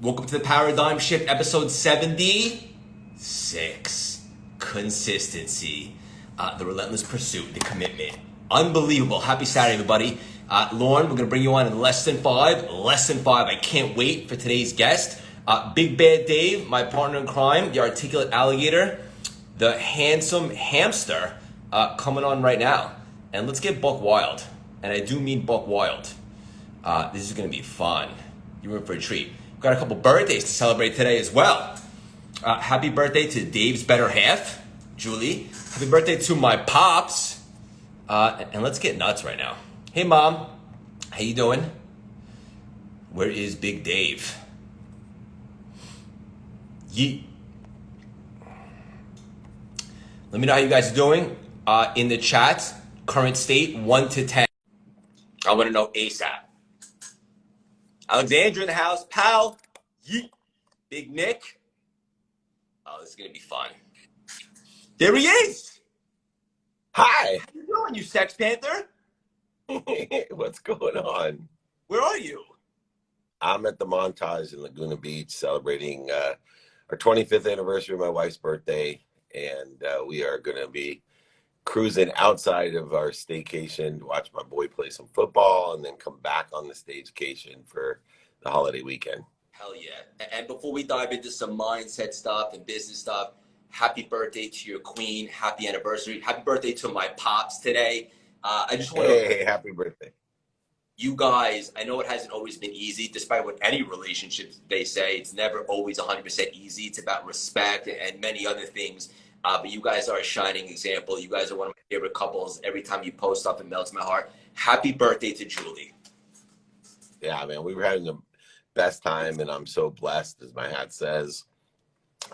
Welcome to the Paradigm Shift, episode 76. Consistency, the relentless pursuit, the commitment. Unbelievable. Happy Saturday, everybody. Lauren, we're going to bring you on in less than five. I can't wait for today's guest. Big Bad Dave, my partner in crime, the articulate alligator, the handsome hamster, coming on right now. And let's get buck wild. And I do mean buck wild. This is going to be fun. You're in for a treat. We've got a couple birthdays to celebrate today as well. Happy birthday to Dave's better half, Julie. Happy birthday to my pops. And let's get nuts right now. Hey, Mom. How you doing? Where is Big Dave? Yeet. Let me know how you guys are doing. In the chat, current state, 1 to 10. I want to know ASAP. Alexandra in the house. Pal. Yeet. Big Nick. Oh, this is going to be fun. There he is. Hi. How you doing, you Sex Panther? What's going on? Where are you? I'm at the Montage in Laguna Beach celebrating our 25th anniversary of my wife's birthday, and we are going to be cruising outside of our staycation to watch my boy play some football and then come back on the staycation for the holiday weekend. Hell yeah. And before we dive into some mindset stuff and business stuff, happy birthday to your queen. Happy anniversary. Happy birthday to my pops today. I just want to... Hey, happy birthday. You guys, I know it hasn't always been easy, despite what any relationships they say. It's never always 100% easy. It's about respect and many other things. But you guys are a shining example. You guys are one of my favorite couples. Every time you post stuff, it melts my heart. Happy birthday to Julie. Yeah, man, we were having the best time, and I'm so blessed, as my hat says,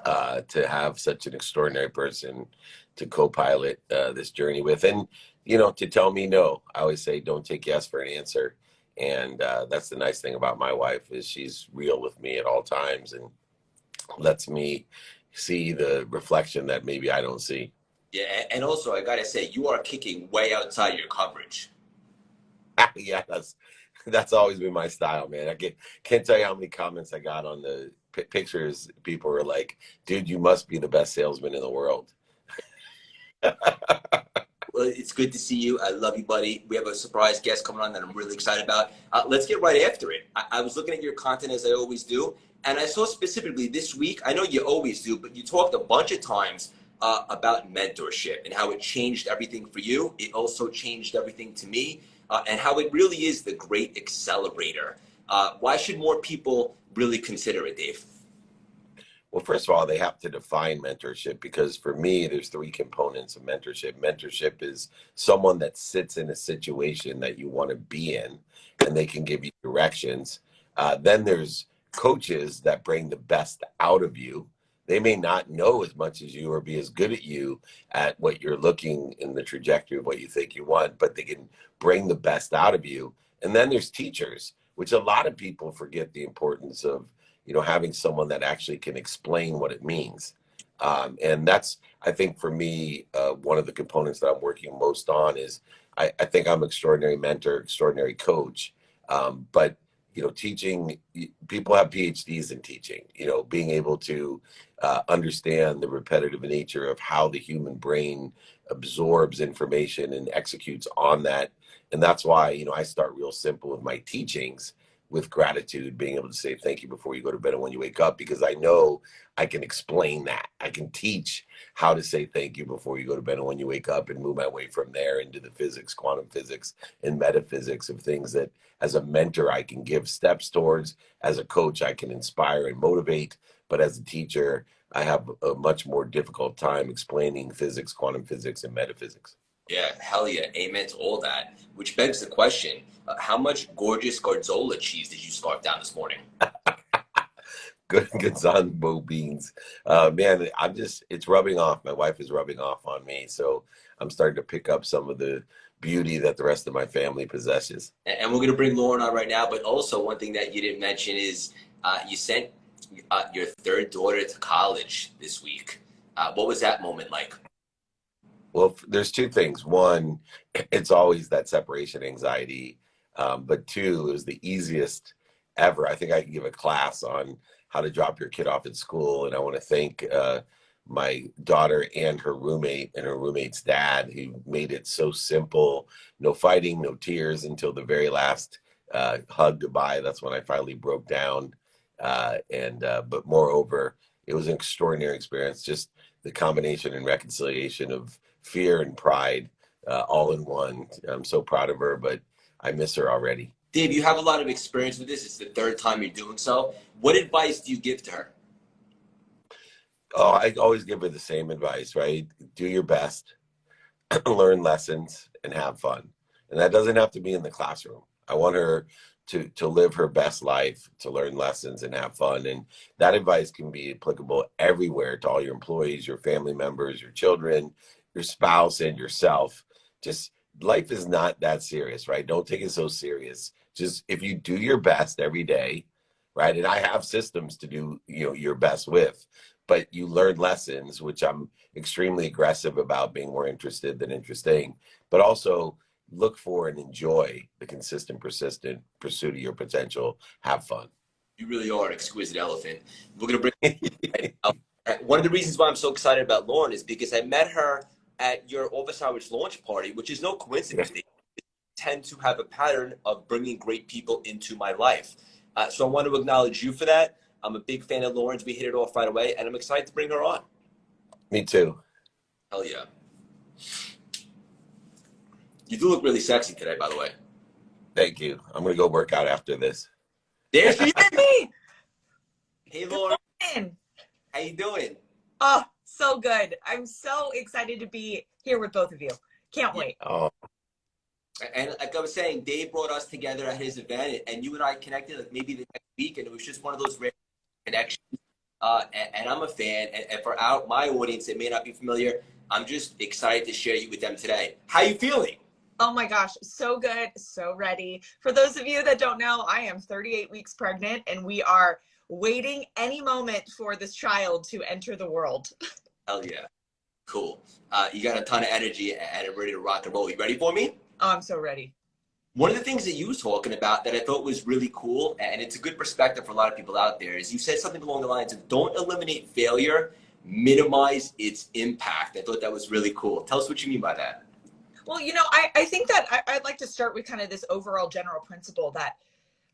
to have such an extraordinary person to co-pilot this journey with. And, you know, to tell me no. I always say don't take yes for an answer. And that's the nice thing about my wife is she's real with me at all times and lets me see the reflection that maybe I don't see. Yeah, and also I gotta say, you are kicking way outside your coverage. Yeah, that's always been my style, man. I can't tell you how many comments I got on the pictures. People were like, dude, you must be the best salesman in the world. Well, it's good to see you. I love you, buddy. We have a surprise guest coming on that I'm really excited about. Let's get right after it. I was looking at your content as I always do, and I saw specifically this week, I know you always do, but you talked a bunch of times about mentorship and how it changed everything for you. It also changed everything to me, and how it really is the great accelerator. Why should more people really consider it, Dave? Well, first of all, they have to define mentorship because for me, there's three components of mentorship. Mentorship is someone that sits in a situation that you want to be in and they can give you directions. Then there's coaches that bring the best out of you. They may not know as much as you or be as good at you at what you're looking in the trajectory of what you think you want, but they can bring the best out of you. And then there's teachers, which a lot of people forget the importance of, you know, having someone that actually can explain what it means. And that's, I think for me, one of the components that I'm working most on is I think I'm an extraordinary mentor, extraordinary coach. But, you know, teaching, people have PhDs in teaching, you know, being able to understand the repetitive nature of how the human brain absorbs information and executes on that. And that's why, you know, I start real simple with my teachings, with gratitude, being able to say thank you before you go to bed and when you wake up, because I know I can explain that. I can teach how to say thank you before you go to bed and when you wake up and move my way from there into the physics, quantum physics, and metaphysics of things that as a mentor I can give steps towards. As a coach, I can inspire and motivate. But as a teacher, I have a much more difficult time explaining physics, quantum physics, and metaphysics. Yeah, hell yeah. Amen to all that. Which begs the question, how much gorgeous Gorgonzola cheese did you scarf down this morning? Good Gonzalo beans. Man, it's rubbing off. My wife is rubbing off on me. So I'm starting to pick up some of the beauty that the rest of my family possesses. And we're going to bring Lauren on right now. But also one thing that you didn't mention is you sent your third daughter to college this week. What was that moment like? Well, there's two things. One, it's always that separation anxiety. But two, it was the easiest ever. I think I can give a class on how to drop your kid off at school. And I want to thank my daughter and her roommate and her roommate's dad, who made it so simple. No fighting, no tears until the very last hug goodbye. That's when I finally broke down. But moreover, it was an extraordinary experience. Just the combination and reconciliation of fear and pride all in one. I'm so proud of her, but I miss her already. Dave, you have a lot of experience with this. It's the third time you're doing so. What advice do you give to her? Oh, I always give her the same advice, right? Do your best, learn lessons, and have fun. And that doesn't have to be in the classroom. I want her to live her best life, to learn lessons and have fun. And that advice can be applicable everywhere to all your employees, your family members, your children, your spouse, and yourself. Just life is not that serious, right? Don't take it so serious. Just if you do your best every day, right? And I have systems to do, your best with, but you learn lessons, which I'm extremely aggressive about, being more interested than interesting, but also look for and enjoy the consistent, persistent pursuit of your potential. Have fun. You really are an exquisite elephant. We're going to bring one of the reasons why I'm so excited about Lauren is because I met her at your Office Hours launch party, which is no coincidence. They tend to have a pattern of bringing great people into my life. So I want to acknowledge you for that. I'm a big fan of Lauren's. We hit it off right away, and I'm excited to bring her on. Me too. Hell yeah. You do look really sexy today, by the way. Thank you. I'm going to go work out after this. There she is. Hey, Hey, Lauren. morning. How you doing? Oh, so good. I'm so excited to be here with both of you. Can't wait. Oh, And like I was saying, Dave brought us together at his event, and you and I connected like maybe the next week, and it was just one of those rare connections. And I'm a fan, and for my audience that may not be familiar, I'm just excited to share you with them today. How you feeling? Oh my gosh, so good, so ready. For those of you that don't know, I am 38 weeks pregnant, and we are waiting any moment for this child to enter the world. Hell yeah. Cool. You got a ton of energy and are ready to rock and roll. You ready for me? Oh, I'm so ready. One of the things that you were talking about that I thought was really cool, and it's a good perspective for a lot of people out there, is you said something along the lines of don't eliminate failure, minimize its impact. I thought that was really cool. Tell us what you mean by that. Well, I think that I'd like to start with kind of this overall general principle that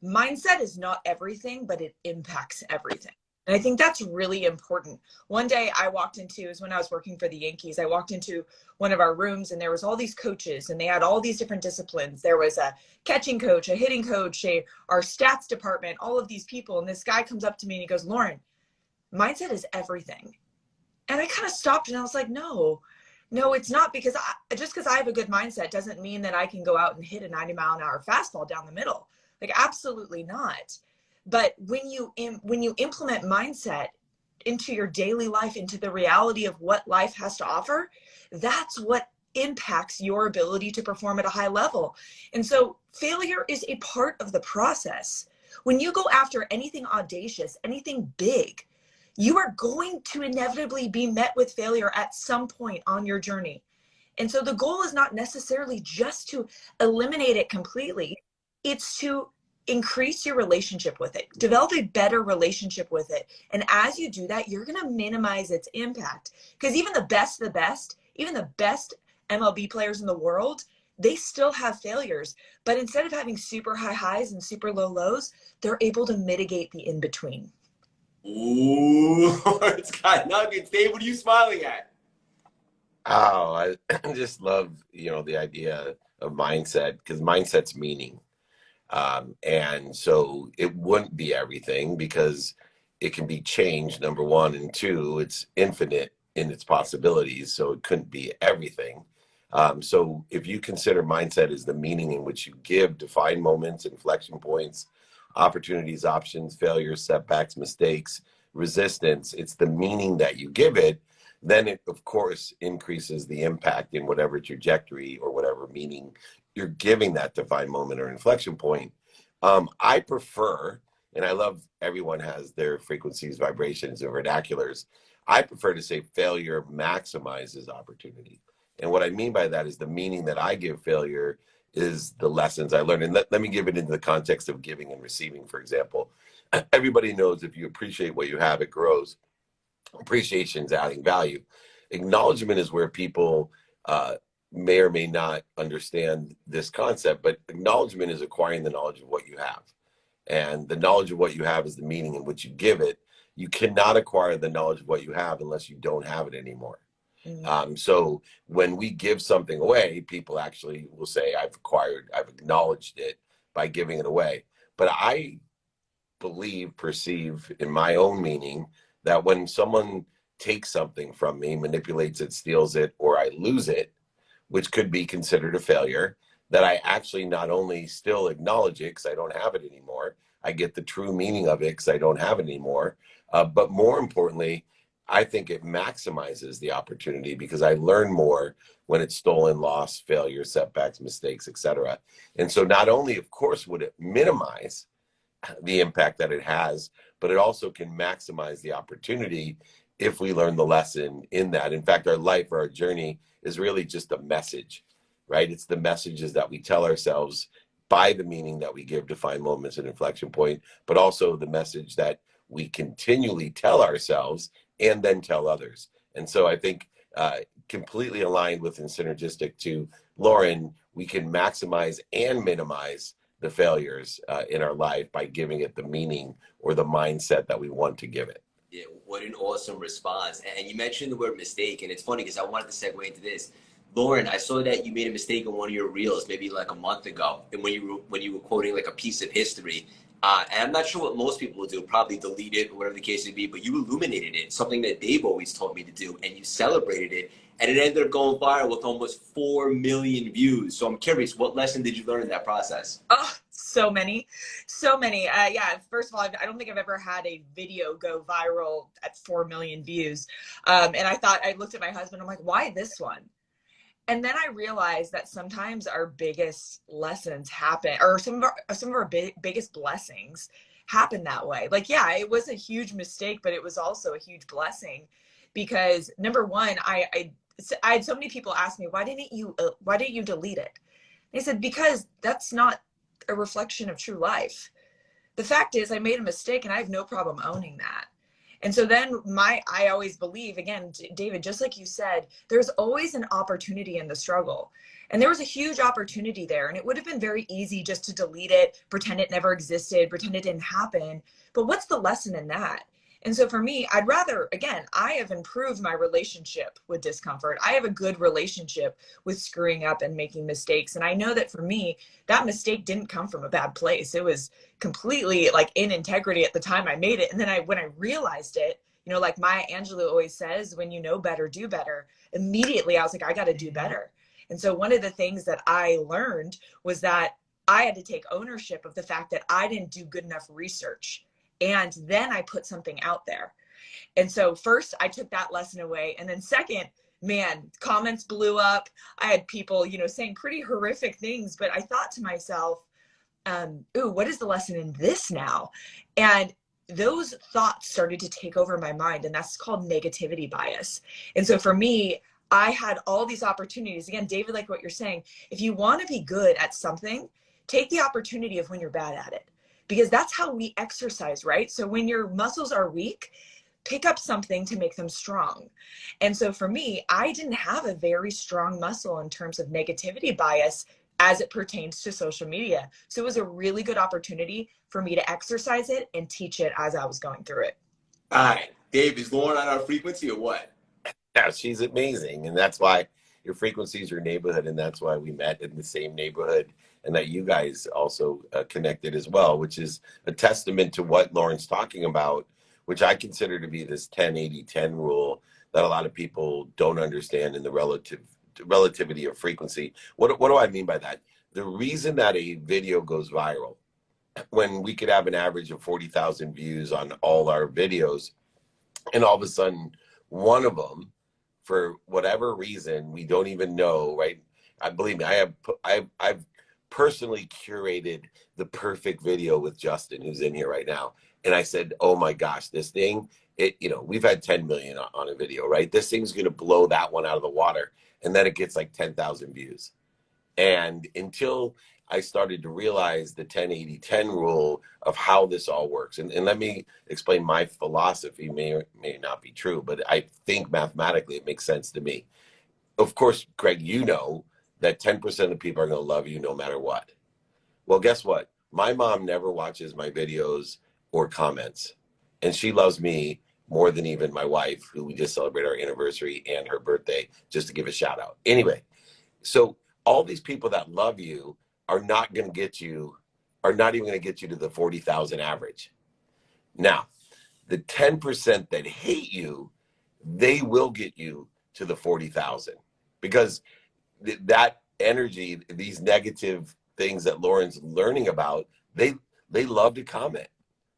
mindset is not everything, but it impacts everything. And I think that's really important. One day I walked into, it was when I was working for the Yankees, I walked into one of our rooms and there was all these coaches and they had all these different disciplines. There was a catching coach, a hitting coach, our stats department, all of these people. And this guy comes up to me and he goes, Lauren, mindset is everything. And I kind of stopped and I was like, no, it's not, because just because I have a good mindset doesn't mean that I can go out and hit a 90-mile-an-hour fastball down the middle. Like, absolutely not. But when you implement mindset into your daily life, into the reality of what life has to offer, that's what impacts your ability to perform at a high level. And so failure is a part of the process. When you go after anything audacious, anything big, you are going to inevitably be met with failure at some point on your journey. And so the goal is not necessarily just to eliminate it completely. It's to increase your relationship with it, develop a better relationship with it. And as you do that, you're going to minimize its impact, because even the best MLB players in the world, they still have failures. But instead of having super high highs and super low lows, they're able to mitigate the in-between. Ooh, it's got nuggets. Dave, what are you smiling at? I just love, the idea of mindset, because mindset's meaning. And so it wouldn't be everything, because it can be changed, number one, and two, it's infinite in its possibilities. So it couldn't be everything. So if you consider mindset as the meaning in which you give defined moments, inflection points, opportunities, options, failures, setbacks, mistakes, resistance, it's the meaning that you give it, then it, of course, increases the impact in whatever trajectory or whatever meaning you're giving that defined moment or inflection point. I prefer, and I love everyone has their frequencies, vibrations, and vernaculars. I prefer to say failure maximizes opportunity. And what I mean by that is the meaning that I give failure is the lessons I learned. And let me give it into the context of giving and receiving, for example. Everybody knows if you appreciate what you have, it grows. Appreciation is adding value. Acknowledgement is where people may or may not understand this concept, but acknowledgement is acquiring the knowledge of what you have. And the knowledge of what you have is the meaning in which you give it. You cannot acquire the knowledge of what you have unless you don't have it anymore. So when we give something away, people actually will say, I've acknowledged it by giving it away. But I perceive in my own meaning that when someone takes something from me, manipulates it, steals it, or I lose it, which could be considered a failure, that I actually not only still acknowledge it because I don't have it anymore, I get the true meaning of it because I don't have it anymore. But more importantly, I think it maximizes the opportunity because I learn more when it's stolen, lost, failure, setbacks, mistakes, etc. And so not only, of course, would it minimize the impact that it has, but it also can maximize the opportunity if we learn the lesson in that. In fact, our life or our journey is really just a message, right? It's the messages that we tell ourselves by the meaning that we give, define moments and inflection point, but also the message that we continually tell ourselves and then tell others. And so I think completely aligned with and synergistic to Lauren, we can maximize and minimize the failures in our life by giving it the meaning or the mindset that we want to give it. Yeah, what an awesome response. And you mentioned the word mistake, and it's funny because I wanted to segue into this. Lauren, I saw that you made a mistake on one of your reels maybe like a month ago, and when you were quoting like a piece of history. And I'm not sure what most people will do, probably delete it or whatever the case may be, but you illuminated it, something that Dave always told me to do, and you celebrated it, and it ended up going viral with almost 4 million views. So I'm curious, what lesson did you learn in that process? Oh, so many. Yeah, first of all, I don't think I've ever had a video go viral at 4 million views. And I looked at my husband, I'm like, why this one? And then I realized that sometimes our biggest lessons happen, or some of our biggest blessings happen that way. Like, yeah, it was a huge mistake, but it was also a huge blessing because number one, I had so many people ask me, why didn't you delete it? And I said, because that's not a reflection of true life. The fact is I made a mistake and I have no problem owning that. And so then I always believe, again, David, just like you said, there's always an opportunity in the struggle. And there was a huge opportunity there. And it would have been very easy just to delete it, pretend it never existed, pretend it didn't happen. But what's the lesson in that? And so for me, I'd rather, again, I have improved my relationship with discomfort. I have a good relationship with screwing up and making mistakes. And I know that for me, that mistake didn't come from a bad place. It was completely like in integrity at the time I made it. And then when I realized it, you know, like Maya Angelou always says, when you know better, do better. Immediately, I was like, I got to do better. And so one of the things that I learned was that I had to take ownership of the fact that I didn't do good enough research. And then I put something out there. And so first I took that lesson away. And then second, man, comments blew up. I had people, you know, saying pretty horrific things, but I thought to myself, ooh, what is the lesson in this now? And those thoughts started to take over my mind, and that's called negativity bias. And so for me, I had all these opportunities. Again, David, like what you're saying, if you want to be good at something, take the opportunity of when you're bad at it. Because that's how we exercise, right? So when your muscles are weak, pick up something to make them strong. And so for me, I didn't have a very strong muscle in terms of negativity bias as it pertains to social media. So it was a really good opportunity for me to exercise it and teach it as I was going through it. All right, Dave, is Lauren on our frequency or what? Yeah, she's amazing. And that's why your frequency is your neighborhood. And that's why we met in the same neighborhood. And that you guys also connected as well, which is a testament to what Lauren's talking about, which I consider to be this 10-80-10 rule that a lot of people don't understand in the relativity of frequency. What do I mean by that? The reason that a video goes viral, when we could have an average of 40,000 views on all our videos, and all of a sudden one of them, for whatever reason, we don't even know, right? Believe me, I've personally curated the perfect video with Justin, who's in here right now. And I said, oh my gosh, this thing, we've had 10 million on a video, right? This thing's going to blow that one out of the water. And then it gets like 10,000 views. And until I started to realize the 10-80-10 rule of how this all works. And let me explain my philosophy, may or may not be true, but I think mathematically it makes sense to me. Of course, Craig, you know that 10% of the people are going to love you no matter what. Well, guess what? My mom never watches my videos or comments, and she loves me more than even my wife, who we just celebrated our anniversary and her birthday, just to give a shout out. Anyway, so all these people that love you are not going to get you, are not even going to get you to the 40,000 average. Now, the 10% that hate you, they will get you to the 40,000, because that energy, these negative things that Lauren's learning about, they love to comment,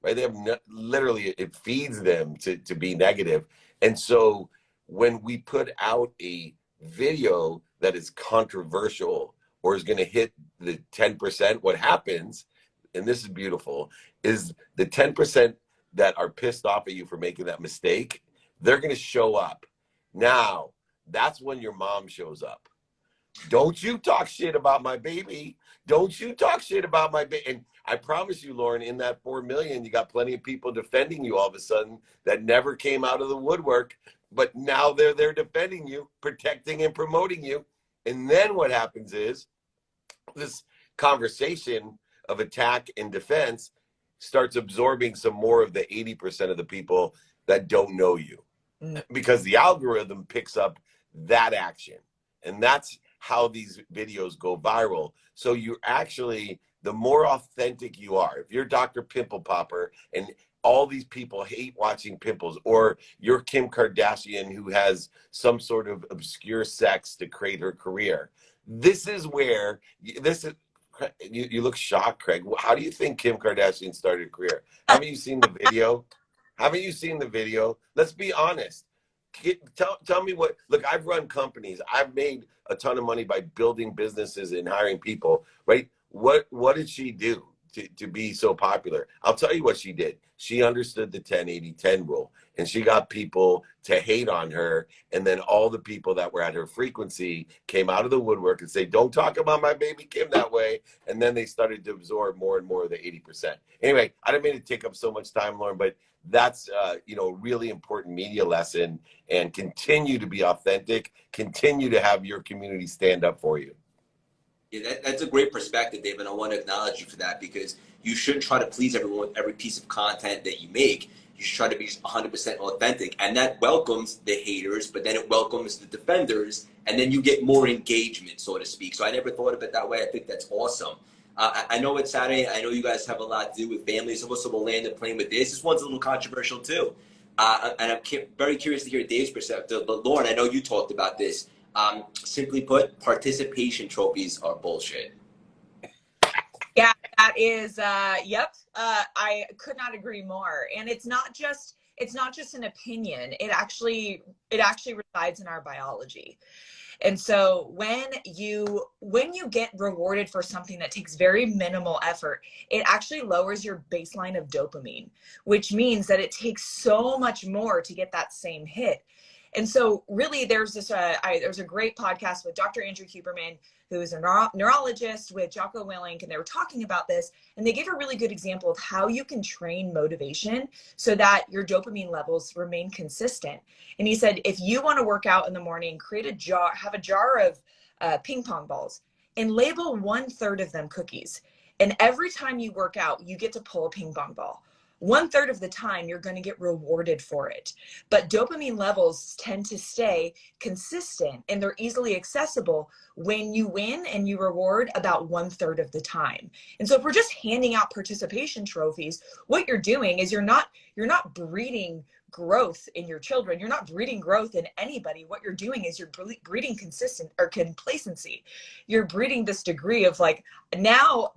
right? They have literally, it feeds them to be negative. And so when we put out a video that is controversial or is going to hit the 10%, what happens, and this is beautiful, is the 10% that are pissed off at you for making that mistake, they're going to show up. Now, that's when your mom shows up. Don't you talk shit about my baby. Don't you talk shit about my baby. And I promise you, Lauren, in that 4 million, you got plenty of people defending you all of a sudden that never came out of the woodwork, but now they're there defending you, protecting and promoting you. And then what happens is this conversation of attack and defense starts absorbing some more of the 80% of the people that don't know you, because the algorithm picks up that action. And that's how these videos go viral. So you actually, the more authentic you are, if you're Dr. Pimple Popper and all these people hate watching pimples, or you're Kim Kardashian who has some sort of obscure sex to create her career, this is where, this is, you look shocked, Craig. How do you think Kim Kardashian started a career? Haven't you seen the video? Haven't you seen the video? Let's be honest. Tell me what, look, I've run companies. I've made a ton of money by building businesses and hiring people, right? What did she do to be so popular? I'll tell you what she did. She understood the 10-80-10 rule, and she got people to hate on her. And then all the people that were at her frequency came out of the woodwork and say, don't talk about my baby Kim that way. And then they started to absorb more and more of the 80%. Anyway, I didn't mean to take up so much time, Lauren, but that's really important media lesson. And continue to be authentic, continue to have your community stand up for you. Yeah, that's a great perspective, David. I want to acknowledge you for that, because you shouldn't try to please everyone with every piece of content that you make. You should try to be 100% authentic, and that welcomes the haters, but then it welcomes the defenders, and then you get more engagement, so to speak. So I never thought of it that way. I think that's awesome. I know it's Saturday. I know you guys have a lot to do with families, so we'll land the plane with this. This one's a little controversial too, and I'm very curious to hear Dave's perspective. But Lauren, I know you talked about this. Simply put, participation trophies are bullshit. Yeah, that is, yep. I could not agree more. And it's not just an opinion. It actually resides in our biology. And so when you get rewarded for something that takes very minimal effort, it actually lowers your baseline of dopamine, which means that it takes so much more to get that same hit. And so really there's a great podcast with Dr. Andrew Huberman, who is a neurologist, with Jocko Willink, and they were talking about this, and they gave a really good example of how you can train motivation so that your dopamine levels remain consistent. And he said, if you want to work out in the morning, have a jar of ping pong balls and label 1/3 of them cookies. And every time you work out, you get to pull a ping pong ball. 1/3 of the time, you're going to get rewarded for it. But dopamine levels tend to stay consistent, and they're easily accessible when you win and you reward about 1/3 of the time. And so if we're just handing out participation trophies, what you're doing is you're not breeding growth in your children. You're not breeding growth in anybody. What you're doing is you're breeding consistent or complacency. You're breeding this degree of like, now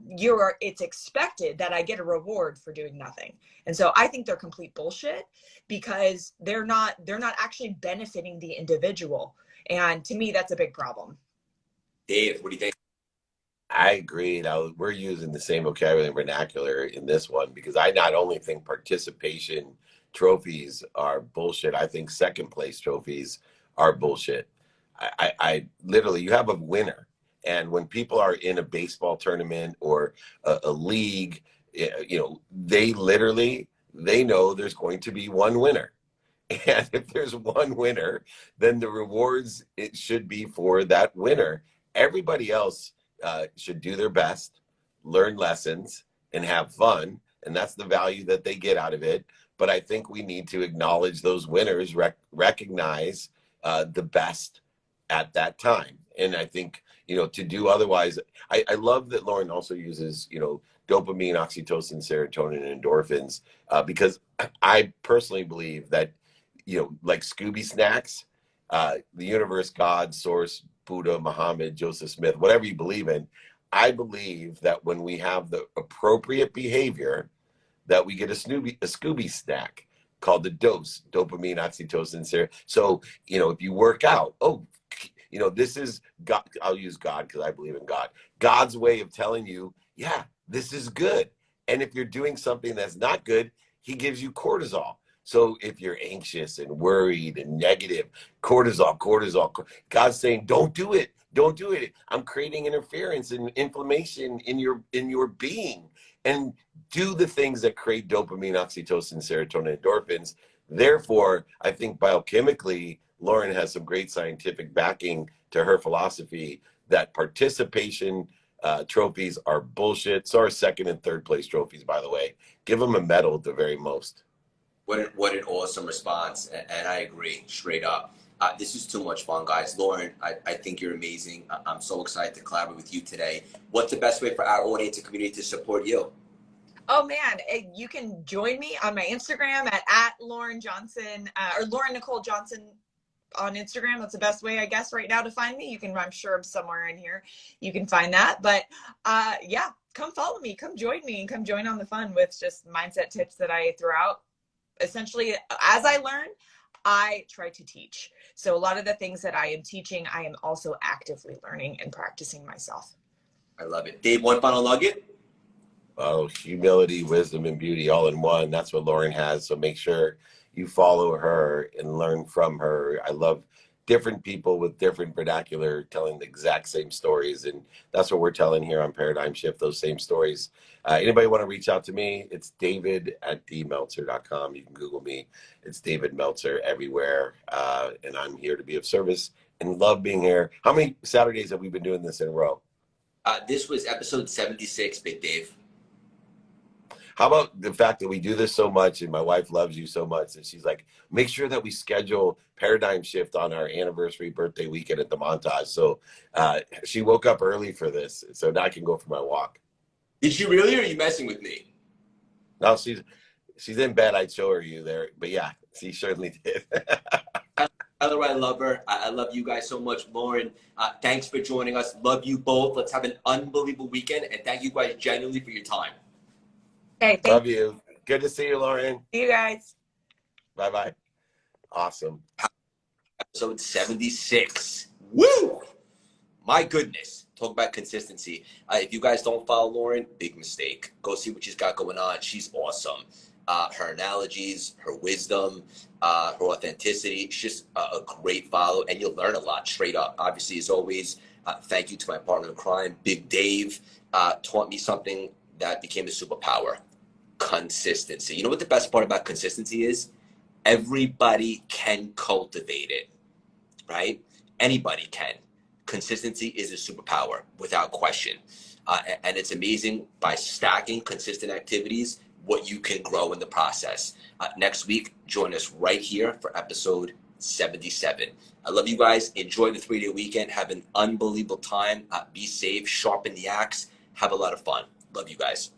it's expected that I get a reward for doing nothing. And so I think they're complete bullshit, because they're not actually benefiting the individual. And to me, that's a big problem. Dave, what do you think? I agree. Now, we're using the same vocabulary and vernacular in this one, because I not only think participation trophies are bullshit, I think second place trophies are bullshit. I literally, you have a winner. And when people are in a baseball tournament or a league, you know, they know there's going to be one winner. And if there's one winner, then the rewards, it should be for that winner. Everybody else should do their best, learn lessons, and have fun. And that's the value that they get out of it. But I think we need to acknowledge those winners, recognize the best at that time. And I think, you know, to do otherwise, I love that Lauren also uses, you know, dopamine, oxytocin, serotonin, and endorphins, because I personally believe that, you know, like Scooby snacks, the universe, God, source, Buddha, Muhammad, Joseph Smith, whatever you believe in, I believe that when we have the appropriate behavior, that we get a Scooby snack called the dose, dopamine, oxytocin, so, you know, if you work out, oh, you know, this is God. I'll use God because I believe in God. God's way of telling you, yeah, this is good. And if you're doing something that's not good, he gives you cortisol. So if you're anxious and worried and negative, cortisol, God's saying, don't do it. Don't do it. I'm creating interference and inflammation in your being. And do the things that create dopamine, oxytocin, serotonin, endorphins. Therefore, I think biochemically, Lauren has some great scientific backing to her philosophy that participation trophies are bullshit. So are second and third place trophies, by the way. Give them a medal at the very most. What an awesome response. And I agree, straight up. This is too much fun, guys. Lauren, I think you're amazing. I'm so excited to collaborate with you today. What's the best way for our audience and community to support you? Oh man, you can join me on my Instagram at Lauren Johnson or Lauren Nicole Johnson on Instagram. That's the best way, I guess, right now to find me. You can, I'm sure I'm somewhere in here, you can find that. But yeah, come follow me, come join me, and come join on the fun with just mindset tips that I throw out. Essentially, as I learn, I try to teach. So a lot of the things that I am teaching, I am also actively learning and practicing myself. I love it. Dave, one final nugget? Oh, humility, wisdom, and beauty all in one. That's what Lauren has. So make sure you follow her and learn from her. I love different people with different vernacular telling the exact same stories. And that's what we're telling here on Paradigm Shift, those same stories. Anybody want to reach out to me? It's david@dmeltzer.com. You can Google me. It's David Meltzer everywhere. And I'm here to be of service and love being here. How many Saturdays have we been doing this in a row? This was episode 76, Big Dave. How about the fact that we do this so much and my wife loves you so much and she's like, make sure that we schedule Paradigm Shift on our anniversary birthday weekend at the Montage. So she woke up early for this, so now I can go for my walk. Did you really, or are you messing with me? No, she's in bed. I'd show her you there. But yeah, she certainly did. Tyler, I love her. I love you guys so much. Lauren, thanks for joining us. Love you both. Let's have an unbelievable weekend. And thank you guys genuinely for your time. Hey, love you. Good to see you, Lauren. See you guys. Bye-bye. Awesome. Episode 76. Woo! My goodness. Talk about consistency. If you guys don't follow Lauren, big mistake. Go see what she's got going on. She's awesome. Her analogies, her wisdom, her authenticity. She's just a great follow, and you'll learn a lot straight up. Obviously, as always, thank you to my partner in crime, Big Dave. Taught me something that became a superpower. Consistency. You know what the best part about consistency is? Everybody can cultivate it, right? Anybody can. Consistency is a superpower without question. And it's amazing by stacking consistent activities, what you can grow in the process. Next week, join us right here for episode 77. I love you guys. Enjoy the 3-day weekend. Have an unbelievable time. Be safe. Sharpen the axe. Have a lot of fun. Love you guys.